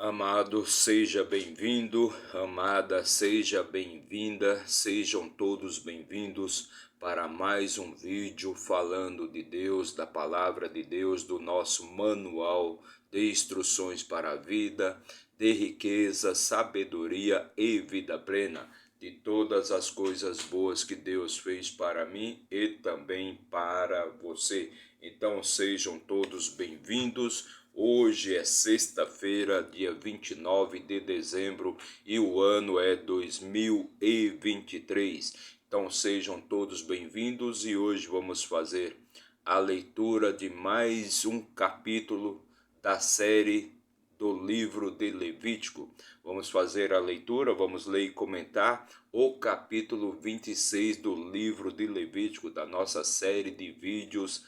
Amado, seja bem-vindo, amada, seja bem-vinda, sejam todos bem-vindos para mais um vídeo falando de Deus, da palavra de Deus, do nosso manual de instruções para a vida, de riqueza, sabedoria e vida plena, de todas as coisas boas que Deus fez para mim e também para você. Então sejam todos bem-vindos. Hoje é sexta-feira, dia 29 de dezembro e o ano é 2023. Então sejam todos bem-vindos e hoje vamos fazer a leitura de mais um capítulo da série do livro de Levítico. Vamos fazer a leitura, vamos ler e comentar o capítulo 26 do livro de Levítico, da nossa série de vídeos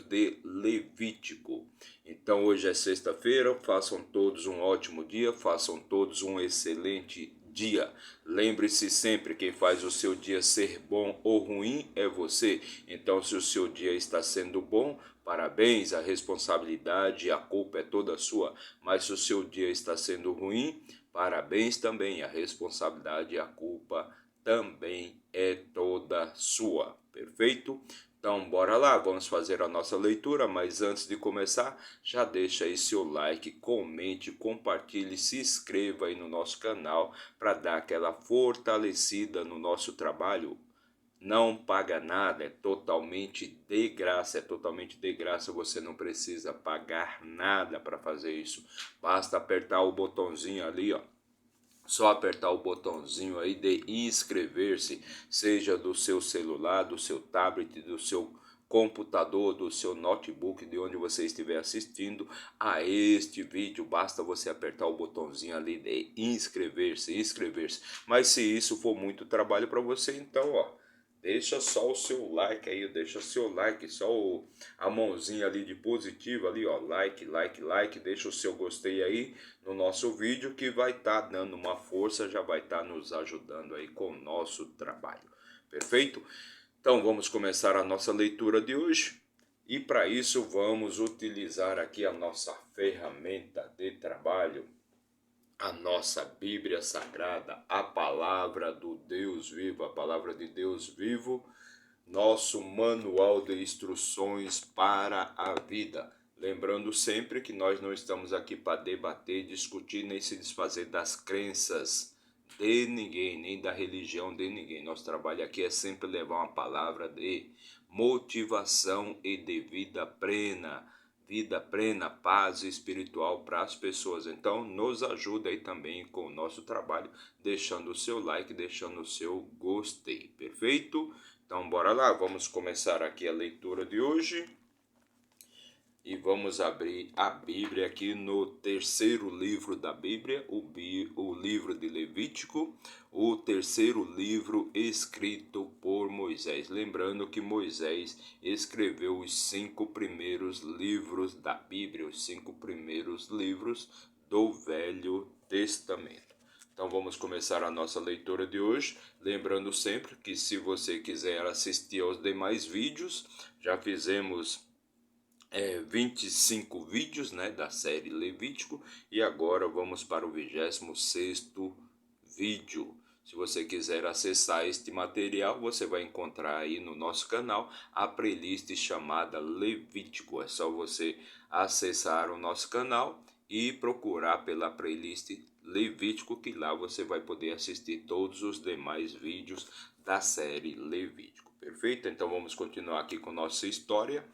de Levítico. Então hoje é sexta-feira, façam todos um ótimo dia, façam todos um excelente dia. Lembre-se sempre, quem faz o seu dia ser bom ou ruim é você. Então se o seu dia está sendo bom, parabéns, a responsabilidade e a culpa é toda sua. Mas se o seu dia está sendo ruim, parabéns também, a responsabilidade e a culpa também é toda sua. Perfeito? Então, bora lá, vamos fazer a nossa leitura, mas antes de começar, já deixa aí seu like, comente, compartilhe, se inscreva aí no nosso canal para dar aquela fortalecida no nosso trabalho. Não paga nada, é totalmente de graça, você não precisa pagar nada para fazer isso. Basta apertar o botãozinho ali, ó. Só apertar o botãozinho aí de inscrever-se, seja do seu celular, do seu tablet, do seu computador, do seu notebook, de onde você estiver assistindo a este vídeo. Basta você apertar o botãozinho ali de inscrever-se. Mas se isso for muito trabalho para você, então, ó, deixa só o seu like aí, deixa seu like, só a mãozinha ali de positivo ali, ó, like, deixa o seu gostei aí no nosso vídeo que vai estar dando uma força, já vai estar nos ajudando aí com o nosso trabalho. Perfeito? Então vamos começar a nossa leitura de hoje e para isso vamos utilizar aqui a nossa ferramenta de trabalho, a nossa Bíblia Sagrada, a palavra do Deus vivo, a palavra de Deus vivo, nosso manual de instruções para a vida. Lembrando sempre que nós não estamos aqui para debater, discutir, nem se desfazer das crenças de ninguém, nem da religião de ninguém. Nosso trabalho aqui é sempre levar uma palavra de motivação e de vida plena, paz espiritual para as pessoas. Então nos ajuda aí também com o nosso trabalho, deixando o seu like, deixando o seu gostei, perfeito? Então bora lá, vamos começar aqui a leitura de hoje e vamos abrir a Bíblia aqui no terceiro livro da Bíblia, o livro de Levítico, o terceiro livro escrito por Moisés. Lembrando que Moisés escreveu os 5 primeiros livros da Bíblia, os 5 primeiros livros do Velho Testamento. Então vamos começar a nossa leitura de hoje, lembrando sempre que se você quiser assistir aos demais vídeos, já fizemos 25 vídeos, né, da série Levítico e agora vamos para o 26º vídeo. Se você quiser acessar este material, você vai encontrar aí no nosso canal a playlist chamada Levítico. É só você acessar o nosso canal e procurar pela playlist Levítico, que lá você vai poder assistir todos os demais vídeos da série Levítico. Perfeito? Então vamos continuar aqui com nossa história.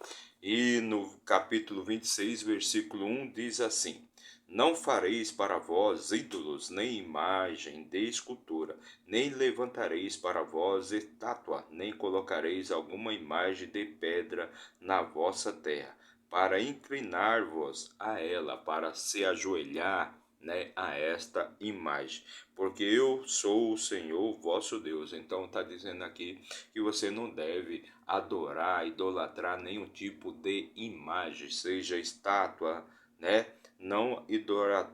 E no capítulo 26, versículo 1 diz assim: Não fareis para vós ídolos, nem imagem de escultura, nem levantareis para vós estátua, nem colocareis alguma imagem de pedra na vossa terra, para inclinar-vos a ela, para se ajoelhar, né, a esta imagem, porque eu sou o Senhor vosso Deus. Então está dizendo aqui que você não deve adorar, idolatrar nenhum tipo de imagem, seja estátua, né? Não idolatrar,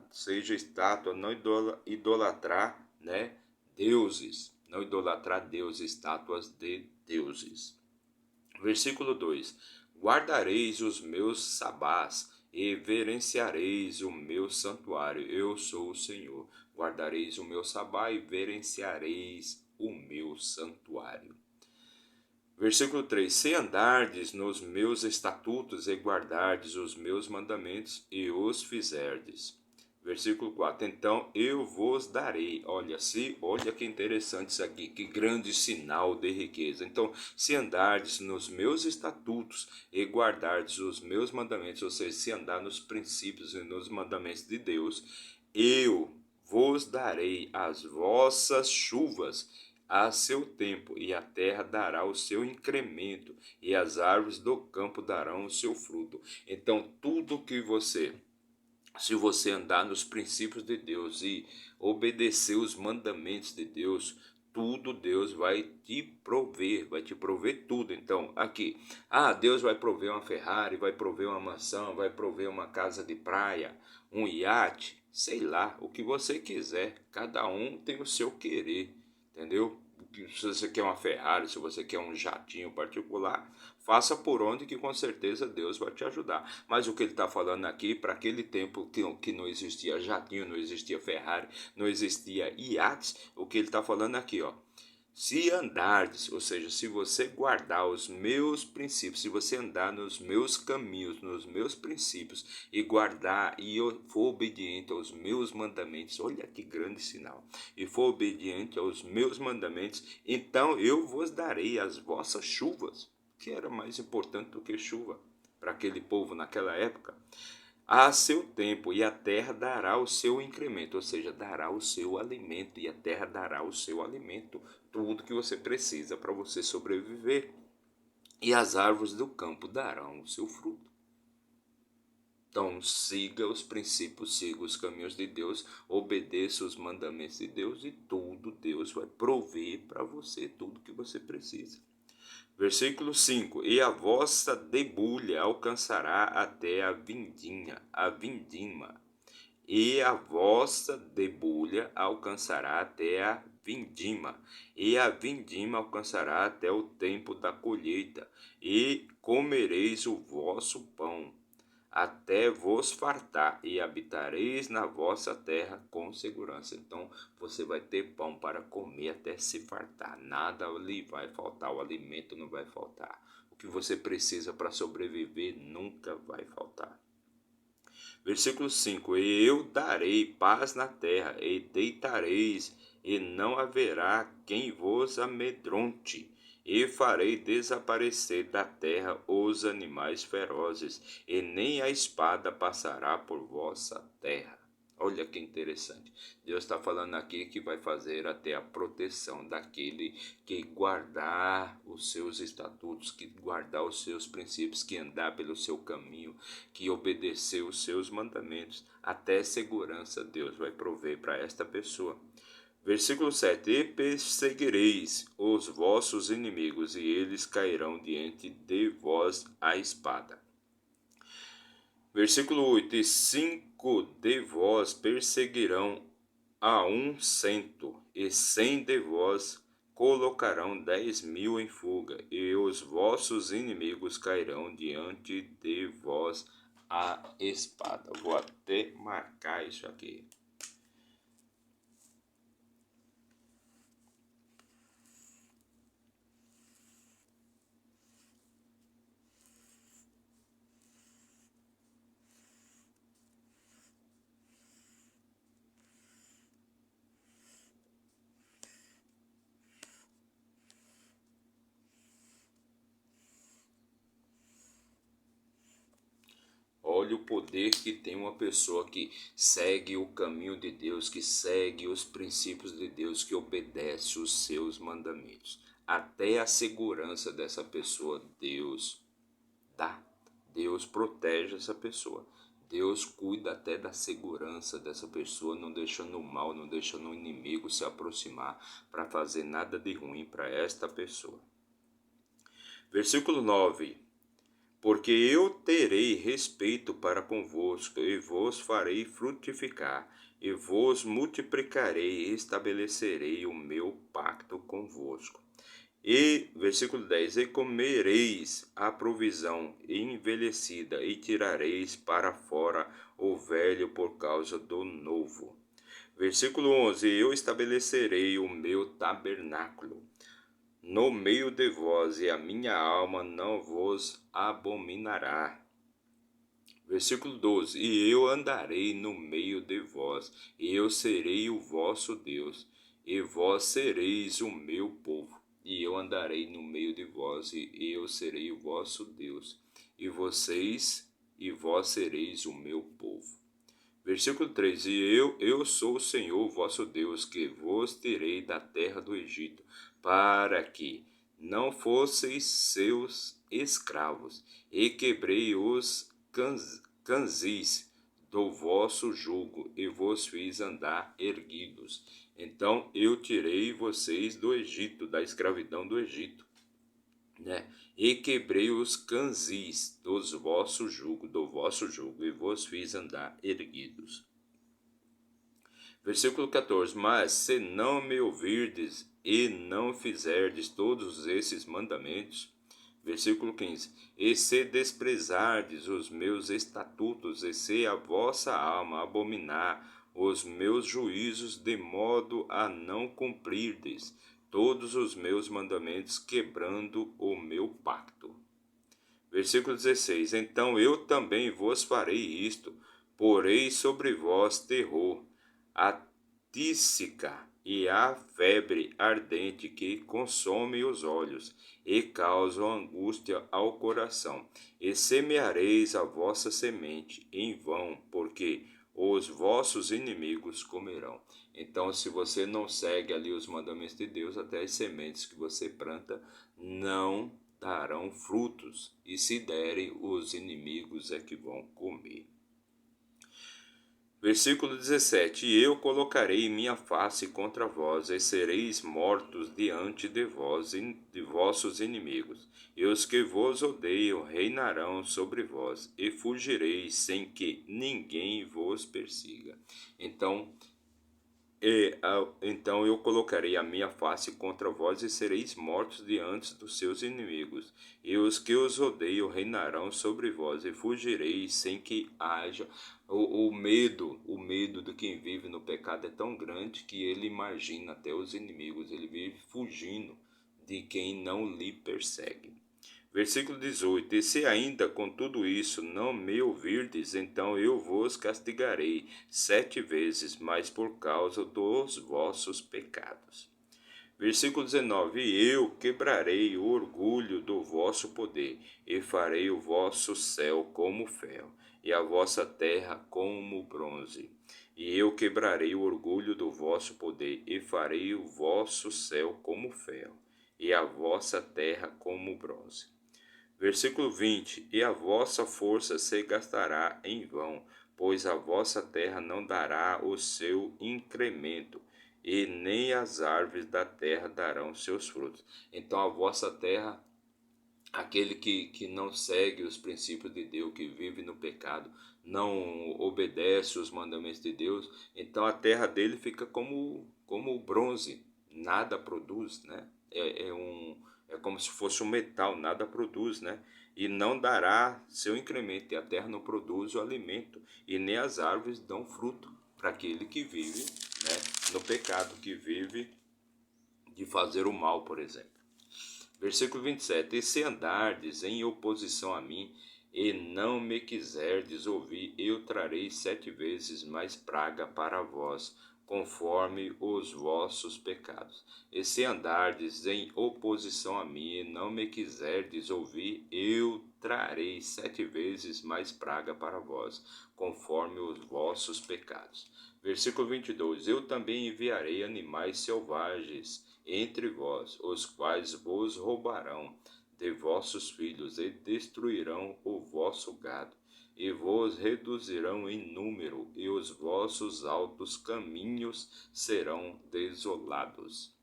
né, deuses, não idolatrar deuses, estátuas de deuses. Versículo 2: Guardareis os meus sabás e verenciareis o meu santuário. Eu sou o Senhor. Guardareis o meu sabá e verenciareis o meu santuário. Versículo 3: Se andardes nos meus estatutos e guardardes os meus mandamentos e os fizerdes. Versículo 4: Então eu vos darei. Olha que interessante isso aqui, que grande sinal de riqueza. Então, se andardes nos meus estatutos e guardardes os meus mandamentos, ou seja, se andar nos princípios e nos mandamentos de Deus, eu vos darei as vossas chuvas a seu tempo, e a terra dará o seu incremento, e as árvores do campo darão o seu fruto. Então, tudo que se você andar nos princípios de Deus e obedecer os mandamentos de Deus, tudo Deus vai te prover tudo. Então, aqui, Deus vai prover uma Ferrari, vai prover uma mansão, vai prover uma casa de praia, um iate, sei lá, o que você quiser. Cada um tem o seu querer, entendeu? Se você quer uma Ferrari, se você quer um jatinho particular, faça por onde que com certeza Deus vai te ajudar. Mas o que ele está falando aqui, para aquele tempo que não existia jatinho, não existia Ferrari, não existia iates, o que ele está falando aqui, ó. Se andardes, ou seja, se você guardar os meus princípios, se você andar nos meus caminhos, nos meus princípios, e guardar e for obediente aos meus mandamentos, olha que grande sinal, e for obediente aos meus mandamentos, então eu vos darei as vossas chuvas, que era mais importante do que chuva para aquele povo naquela época, a seu tempo, e a terra dará o seu incremento, ou seja, dará o seu alimento, e a terra dará o seu alimento, tudo que você precisa para você sobreviver, e as árvores do campo darão o seu fruto. Então, siga os princípios, siga os caminhos de Deus, obedeça os mandamentos de Deus, e tudo Deus vai prover para você, tudo que você precisa. Versículo 5: E a vossa debulha alcançará até a vindima, e a vossa debulha alcançará até a vindima, e a vindima alcançará até o tempo da colheita, e comereis o vosso pão, até vos fartar, e habitareis na vossa terra com segurança. Então, você vai ter pão para comer até se fartar. Nada lhe vai faltar, o alimento não vai faltar. O que você precisa para sobreviver nunca vai faltar. Versículo 5: E eu darei paz na terra, e deitareis, e não haverá quem vos amedronte. E farei desaparecer da terra os animais ferozes, e nem a espada passará por vossa terra. Olha que interessante. Deus está falando aqui que vai fazer até a proteção daquele que guardar os seus estatutos, que guardar os seus princípios, que andar pelo seu caminho, que obedecer os seus mandamentos. Até segurança Deus vai prover para esta pessoa. Versículo 7: E perseguireis os vossos inimigos, e eles cairão diante de vós a espada. Versículo 8: E 5 de vós perseguirão a 100, e 100 de vós colocarão 10.000 em fuga, e os vossos inimigos cairão diante de vós a espada. Vou até marcar isso aqui. Olha o poder que tem uma pessoa que segue o caminho de Deus, que segue os princípios de Deus, que obedece os seus mandamentos. Até a segurança dessa pessoa Deus dá. Deus protege essa pessoa. Deus cuida até da segurança dessa pessoa, não deixando o mal, não deixando o inimigo se aproximar para fazer nada de ruim para esta pessoa. Versículo 9: Porque eu terei respeito para convosco, e vos farei frutificar, e vos multiplicarei, e estabelecerei o meu pacto convosco. E, versículo 10, e comereis a provisão envelhecida, e tirareis para fora o velho por causa do novo. Versículo 11, eu estabelecerei o meu tabernáculo no meio de vós, e a minha alma não vos abominará. Versículo 12, e eu andarei no meio de vós, e eu serei o vosso Deus, e vós sereis o meu povo. E eu andarei no meio de vós, e eu serei o vosso Deus, e vós sereis o meu povo. Versículo 3, e eu sou o Senhor vosso Deus, que vos tirei da terra do Egito, para que não fosseis seus escravos, e quebrei os canzis do vosso jugo, e vos fiz andar erguidos. Então eu tirei vocês do Egito, da escravidão do Egito, né? E quebrei os canzis do vosso jugo, e vos fiz andar erguidos. Versículo 14, mas se não me ouvirdes e não fizerdes todos esses mandamentos, versículo 15, e se desprezardes os meus estatutos, e se a vossa alma abominar os meus juízos, de modo a não cumprirdes todos os meus mandamentos, quebrando o meu pacto. Versículo 16, então eu também vos farei isto, porei sobre vós terror, a tísica e a febre ardente que consome os olhos e causa angústia ao coração. E semeareis a vossa semente em vão, porque os vossos inimigos comerão. Então, se você não segue ali os mandamentos de Deus, até as sementes que você planta não darão frutos, e se derem, os inimigos é que vão comer. Versículo 17, e eu colocarei minha face contra vós, e sereis mortos diante de vós e de vossos inimigos, e os que vos odeiam reinarão sobre vós, e fugireis sem que ninguém vos persiga. Então eu colocarei a minha face contra vós, e sereis mortos diante dos seus inimigos, e os que os odeiam reinarão sobre vós, e fugireis sem que haja o medo de quem vive no pecado é tão grande que ele imagina até os inimigos, ele vive fugindo de quem não lhe persegue. Versículo 18, e se ainda com tudo isso não me ouvirdes, então eu vos castigarei 7 vezes, mais por causa dos vossos pecados. Versículo 19, e eu quebrarei o orgulho do vosso poder, e farei o vosso céu como ferro, e a vossa terra como bronze. E eu quebrarei o orgulho do vosso poder, e farei o vosso céu como ferro, e a vossa terra como bronze. Versículo 20, e a vossa força se gastará em vão, pois a vossa terra não dará o seu incremento, e nem as árvores da terra darão seus frutos. Então a vossa terra, aquele que não segue os princípios de Deus, que vive no pecado, não obedece os mandamentos de Deus, então a terra dele fica como bronze, nada produz, né? É como se fosse um metal, nada produz, né? E não dará seu incremento, e a terra não produz o alimento, e nem as árvores dão fruto para aquele que vive, né, no pecado, que vive de fazer o mal, por exemplo. Versículo 27, e se andardes em oposição a mim, e não me quiserdes ouvir, eu trarei 7 vezes mais praga para vós, conforme os vossos pecados. E se andardes em oposição a mim, e não me quiserdes ouvir, eu trarei 7 vezes mais praga para vós, conforme os vossos pecados. Versículo 22, eu também enviarei animais selvagens entre vós, os quais vos roubarão de vossos filhos, e destruirão o vosso gado, e vos reduzirão em número, e os vossos altos caminhos serão desolados.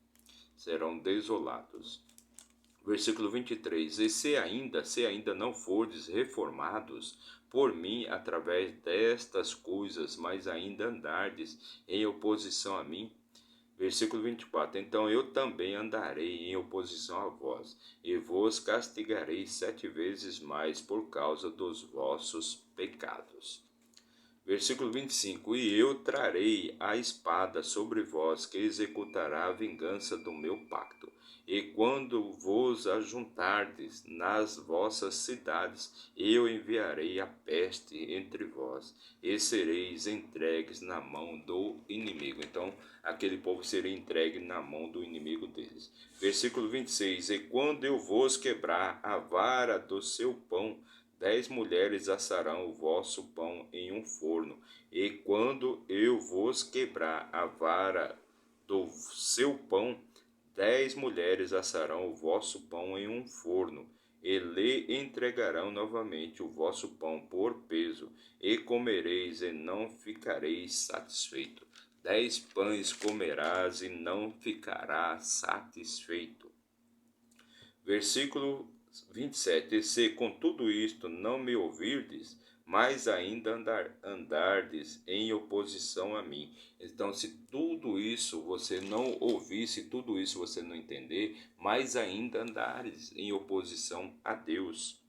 Versículo 23, e se ainda não fordes reformados por mim através destas coisas, mas ainda andardes em oposição a mim, Versículo 24: Então eu também andarei em oposição a vós, e vos castigarei 7 vezes mais por causa dos vossos pecados. Versículo 25: E eu trarei a espada sobre vós, que executará a vingança do meu pacto. E quando vos ajuntardes nas vossas cidades, eu enviarei a peste entre vós, e sereis entregues na mão do inimigo. Então, aquele povo seria entregue na mão do inimigo deles. Versículo 26: E quando eu vos quebrar a vara do seu pão, 10 mulheres assarão o vosso pão em um forno, e quando eu vos quebrar a vara do seu pão, 10 mulheres assarão o vosso pão em um forno, e lhe entregarão novamente o vosso pão por peso, e comereis e não ficareis satisfeito. 10 pães comerás e não ficarás satisfeito. Versículo 27: E se com tudo isto não me ouvirdes, mais ainda andardes em oposição a mim. Então, se tudo isso você não ouvir, se tudo isso você não entender, mais ainda andares em oposição a Deus.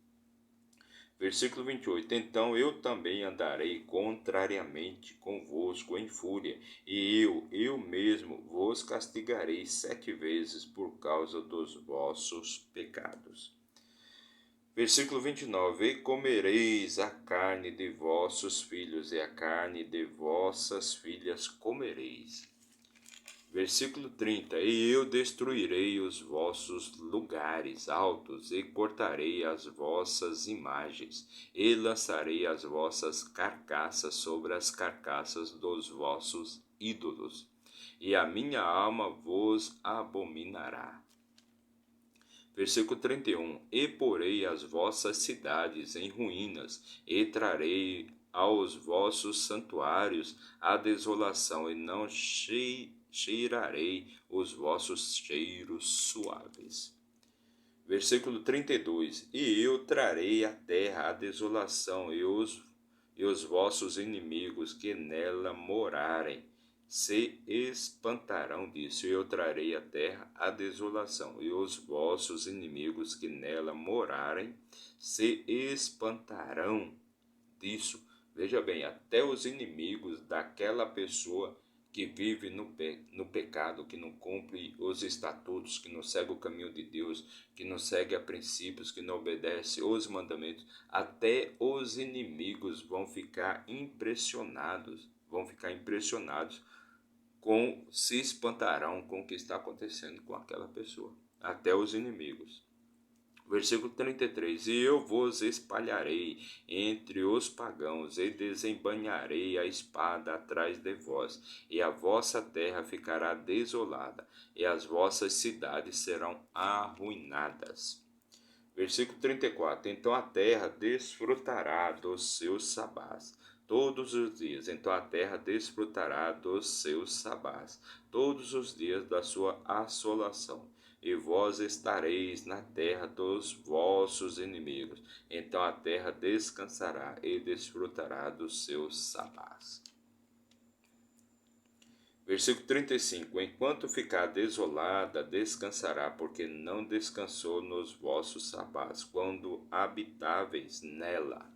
Versículo 28: Então eu também andarei contrariamente convosco em fúria, e eu mesmo vos castigarei 7 vezes por causa dos vossos pecados. Versículo 29: E comereis a carne de vossos filhos, e a carne de vossas filhas comereis. Versículo 30: E eu destruirei os vossos lugares altos, e cortarei as vossas imagens, e lançarei as vossas carcaças sobre as carcaças dos vossos ídolos, e a minha alma vos abominará. Versículo 31: E porei as vossas cidades em ruínas, e trarei aos vossos santuários a desolação, e não cheirarei os vossos cheiros suaves. Versículo 32: E eu trarei à terra a desolação, e os vossos inimigos que nela morarem se espantarão disso. E eu trarei à terra a desolação, e os vossos inimigos que nela morarem se espantarão disso. Veja bem, até os inimigos daquela pessoa que vive no pecado, que não cumpre os estatutos, que não segue o caminho de Deus, que não segue a princípios, que não obedece os mandamentos, até os inimigos vão ficar impressionados se espantarão com o que está acontecendo com aquela pessoa, até os inimigos. Versículo 33: E eu vos espalharei entre os pagãos, e desembainharei a espada atrás de vós, e a vossa terra ficará desolada, e as vossas cidades serão arruinadas. Versículo 34: Então a terra desfrutará dos seus sabás todos os dias. Então a terra desfrutará dos seus sabás todos os dias da sua assolação. E vós estareis na terra dos vossos inimigos. Então a terra descansará e desfrutará dos seus sabás. Versículo 35: Enquanto ficar desolada, descansará, porque não descansou nos vossos sabás, quando habitáveis nela.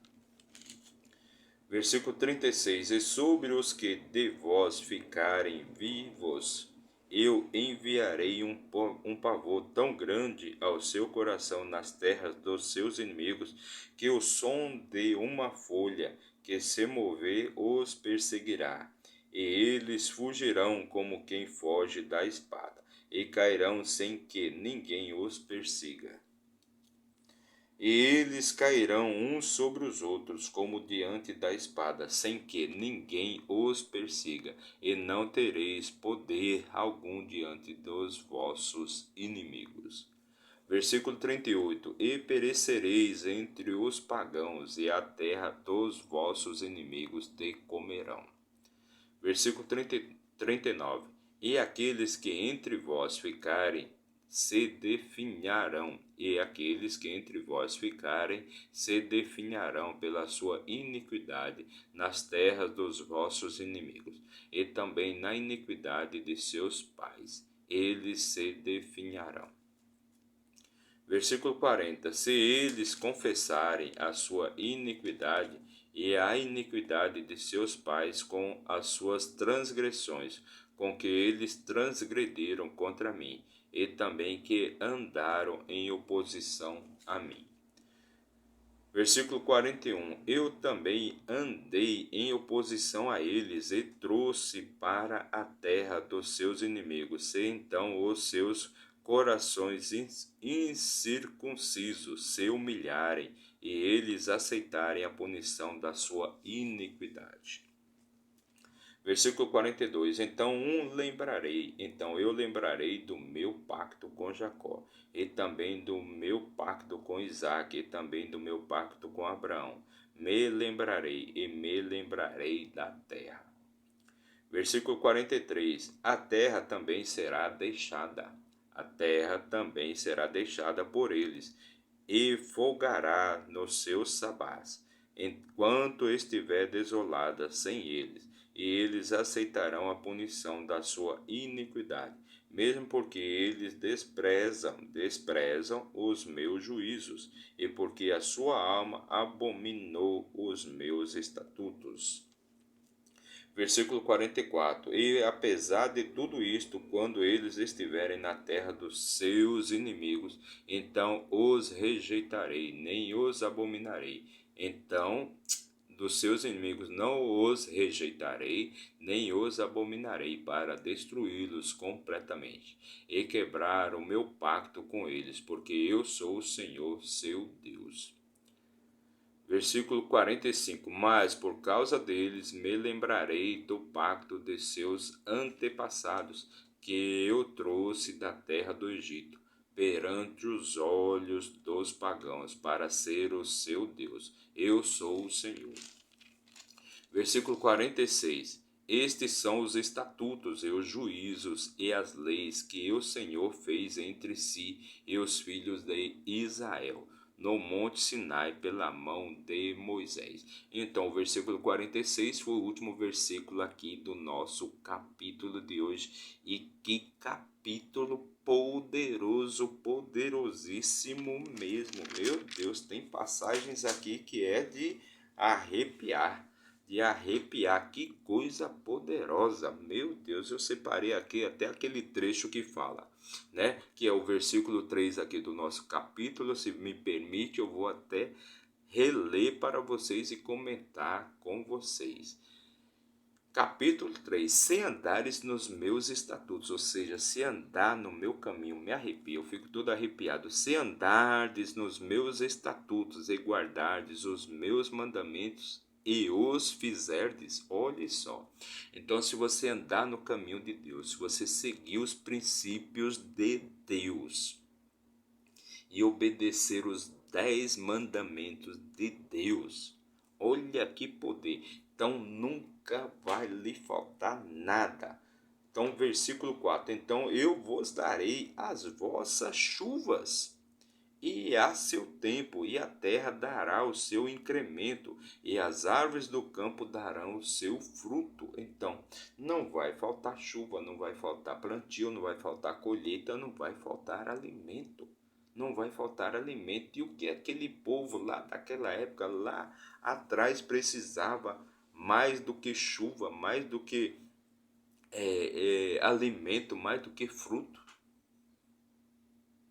Versículo 36: E sobre os que de vós ficarem vivos, eu enviarei um pavor tão grande ao seu coração nas terras dos seus inimigos, que o som de uma folha que se mover os perseguirá. E eles fugirão como quem foge da espada, e cairão sem que ninguém os persiga. E eles cairão uns sobre os outros, como diante da espada, sem que ninguém os persiga, e não tereis poder algum diante dos vossos inimigos. Versículo 38: E perecereis entre os pagãos, e a terra dos vossos inimigos te comerão. Versículo 39: E aqueles que entre vós ficarem se definharão, e aqueles que entre vós ficarem se definharão pela sua iniquidade nas terras dos vossos inimigos, e também na iniquidade de seus pais, eles se definharão. Versículo 40. Se eles confessarem a sua iniquidade e a iniquidade de seus pais com as suas transgressões, com que eles transgrediram contra mim, e também que andaram em oposição a mim. Versículo 41. Eu também andei em oposição a eles e trouxe para a terra dos seus inimigos, se então os seus corações incircuncisos se humilharem e eles aceitarem a punição da sua iniquidade. Versículo 42. Então eu lembrarei do meu pacto com Jacó, e também do meu pacto com Isaque, e também do meu pacto com Abraão. Me lembrarei e me lembrarei da terra. Versículo 43. A terra também será deixada. A terra também será deixada por eles, e folgará nos seus sabás, enquanto estiver desolada sem eles, e eles aceitarão a punição da sua iniquidade, mesmo porque eles desprezam os meus juízos, e porque a sua alma abominou os meus estatutos. Versículo 44. E apesar de tudo isto, quando eles estiverem na terra dos seus inimigos, então os rejeitarei, nem os abominarei. Então, dos seus inimigos não os rejeitarei, nem os abominarei, para destruí-los completamente, e quebrar o meu pacto com eles, porque eu sou o Senhor, seu Deus. Versículo 45. Mas por causa deles me lembrarei do pacto de seus antepassados, que eu trouxe da terra do Egito, perante os olhos dos pagãos, para ser o seu Deus. Eu sou o Senhor. Versículo 46. Estes são os estatutos e os juízos e as leis que o Senhor fez entre si e os filhos de Israel, no monte Sinai, pela mão de Moisés. Então, o versículo 46 foi o último versículo aqui do nosso capítulo de hoje. E que capítulo poderoso, poderosíssimo mesmo. Meu Deus, tem passagens aqui que é de arrepiar. Que coisa poderosa. Meu Deus, eu separei aqui até aquele trecho que fala, né? Que é o versículo 3 aqui do nosso capítulo. Se me permite, eu vou até reler para vocês e comentar com vocês. Capítulo 3. Se andares nos meus estatutos, ou seja, se andar no meu caminho, me arrepio, eu fico todo arrepiado. Se andardes nos meus estatutos e guardardes os meus mandamentos e os fizerdes, olhe só. Então, se você andar no caminho de Deus, se você seguir os princípios de Deus e obedecer os 10 mandamentos de Deus, olha que poder. Então, nunca vai lhe faltar nada. Então, versículo 4. Então, eu vos darei as vossas chuvas, e a seu tempo, e a terra dará o seu incremento, e as árvores do campo darão o seu fruto. Então, não vai faltar chuva, não vai faltar plantio, não vai faltar colheita, não vai faltar alimento. Não vai faltar alimento. E o que aquele povo lá daquela época, lá atrás, precisava mais do que chuva, mais do que alimento, mais do que fruto?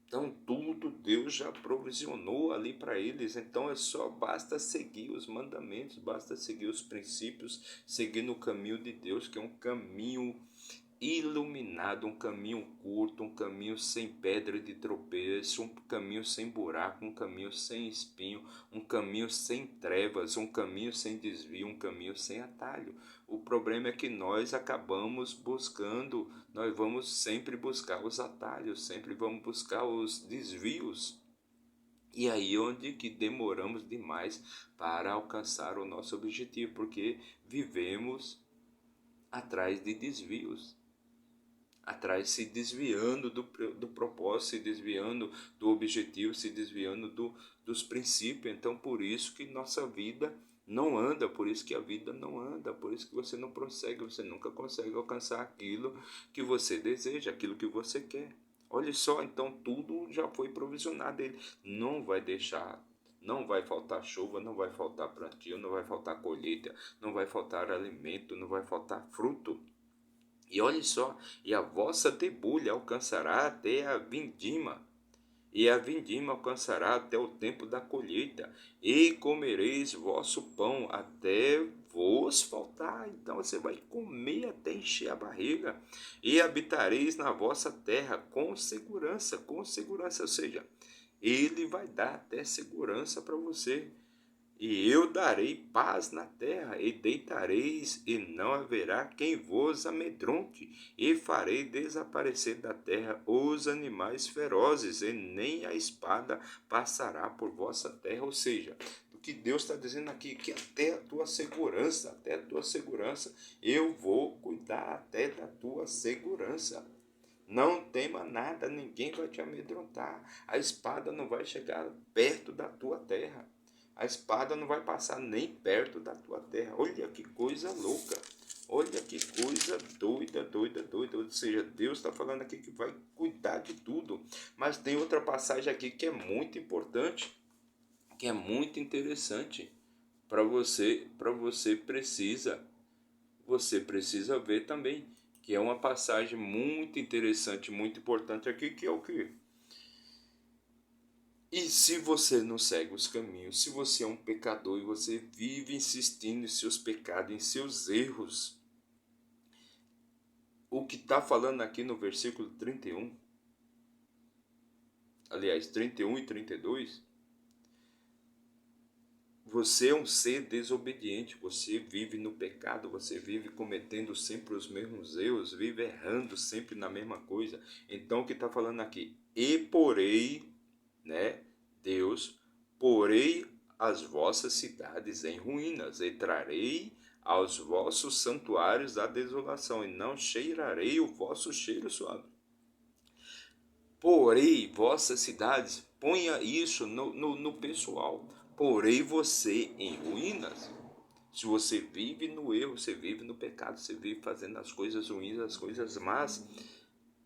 Então, tudo Deus já provisionou ali para eles. Então, basta seguir os mandamentos, basta seguir os princípios, seguir no caminho de Deus, que é um caminho iluminado, um caminho curto, um caminho sem pedra de tropeço, um caminho sem buraco, um caminho sem espinho, um caminho sem trevas, um caminho sem desvio, um caminho sem atalho. O problema é que nós acabamos buscando, nós vamos sempre buscar os atalhos, sempre vamos buscar os desvios. E aí onde que demoramos demais para alcançar o nosso objetivo, porque vivemos atrás de desvios. atrás, se desviando do propósito, se desviando do objetivo, se desviando dos princípios. Então, por isso que nossa vida não anda, por isso que a vida não anda, por isso que você não prossegue, você nunca consegue alcançar aquilo que você deseja, aquilo que você quer. Olha só, então tudo já foi provisionado. Ele não vai deixar, não vai faltar chuva, não vai faltar plantio, não vai faltar colheita, não vai faltar alimento, não vai faltar fruto. E olhe só, e a vossa debulha alcançará até a vindima, e a vindima alcançará até o tempo da colheita, e comereis vosso pão até vos faltar. Então você vai comer até encher a barriga, e habitareis na vossa terra com segurança, ou seja, ele vai dar até segurança para você. E eu darei paz na terra, e deitareis, e não haverá quem vos amedronte, e farei desaparecer da terra os animais ferozes, e nem a espada passará por vossa terra. Ou seja, o que Deus está dizendo aqui, que até a tua segurança, eu vou cuidar até da tua segurança. Não tema nada, ninguém vai te amedrontar, a espada não vai chegar perto da tua terra. A espada não vai passar nem perto da tua terra. Olha que coisa louca. Olha que coisa doida, doida, doida. Ou seja, Deus está falando aqui que vai cuidar de tudo. Mas tem outra passagem aqui que é muito importante, que é muito interessante você precisa ver também, que é uma passagem muito interessante, muito importante aqui, que é o que? E se você não segue os caminhos, se você é um pecador e você vive insistindo em seus pecados, em seus erros, o que está falando aqui no versículo 31, aliás, 31 e 32, você é um ser desobediente, você vive no pecado, você vive cometendo sempre os mesmos erros, vive errando sempre na mesma coisa. Então o que está falando aqui? E porei, né, Deus, porei as vossas cidades em ruínas, e trarei aos vossos santuários a desolação, e não cheirarei o vosso cheiro suave. Porei vossas cidades, ponha isso no pessoal, porei você em ruínas. Se você vive no erro, você vive no pecado, você vive fazendo as coisas ruins, as coisas más,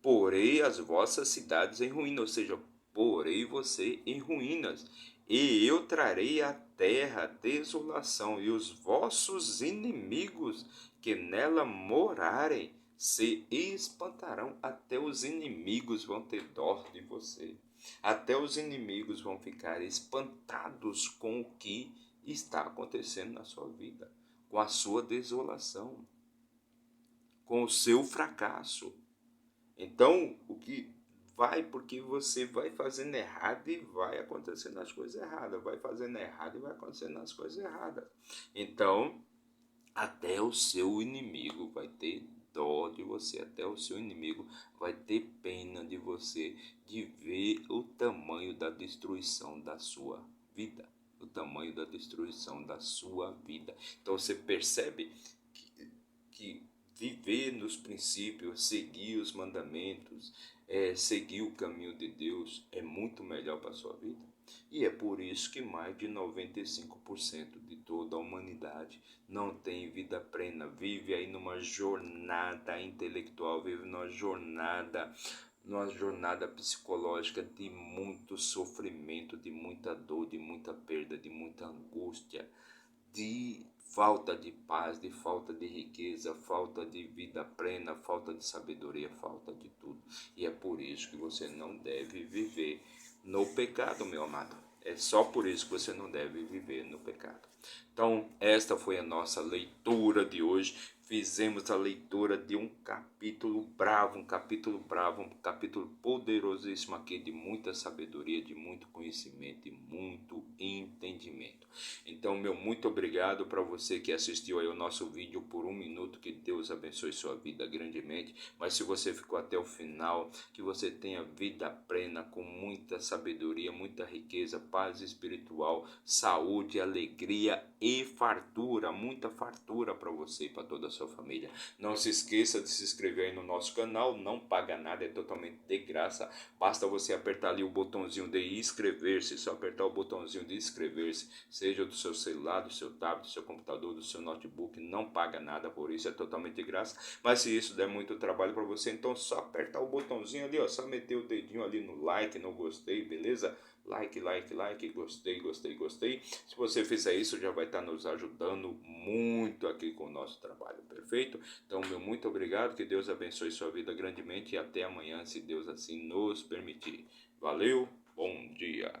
porei as vossas cidades em ruínas, ou seja, porei você em ruínas, e eu trarei à terra desolação, e os vossos inimigos que nela morarem se espantarão. Até os inimigos vão ter dó de você, até os inimigos vão ficar espantados com o que está acontecendo na sua vida, com a sua desolação, com o seu fracasso. Então, o que vai, porque você vai fazendo errado e vai acontecendo as coisas erradas, vai fazendo errado e vai acontecendo as coisas erradas. Então, até o seu inimigo vai ter dó de você, até o seu inimigo vai ter pena de você, de ver o tamanho da destruição da sua vida, o tamanho da destruição da sua vida. Então você percebe que viver nos princípios, seguir os mandamentos, seguir o caminho de Deus é muito melhor para a sua vida. E é por isso que mais de 95% de toda a humanidade não tem vida plena, vive aí numa jornada intelectual, vive numa jornada psicológica de muito sofrimento, de muita dor, de muita perda, de muita angústia, de falta de paz, de falta de riqueza, falta de vida plena, falta de sabedoria, falta de tudo. E é por isso que você não deve viver no pecado, meu amado. É só por isso que você não deve viver no pecado. Então, esta foi a nossa leitura de hoje. Fizemos a leitura de um capítulo bravo, um capítulo poderosíssimo aqui, de muita sabedoria, de muito conhecimento e muito entendimento. Então, meu muito obrigado para você que assistiu aí o nosso vídeo por 1 minuto. Que Deus abençoe sua vida grandemente. Mas se você ficou até o final, que você tenha vida plena, com muita sabedoria, muita riqueza, paz espiritual, saúde, alegria e fartura, muita fartura para você e para toda a sua família. Não se esqueça de se inscrever aí no nosso canal, não paga nada, é totalmente de graça. Basta você apertar ali o botãozinho de inscrever-se, só apertar o botãozinho de inscrever-se, seja do seu celular, do seu tablet, do seu computador, do seu notebook, não paga nada por isso, é totalmente de graça. Mas se isso der muito trabalho para você, então só apertar o botãozinho ali, ó, só meter o dedinho ali no like, no gostei, beleza? Like, like, like, gostei, gostei, gostei. Se você fizer isso, já vai estar nos ajudando muito aqui com o nosso trabalho, perfeito? Então, meu muito obrigado, que Deus abençoe sua vida grandemente e até amanhã, se Deus assim nos permitir. Valeu, bom dia!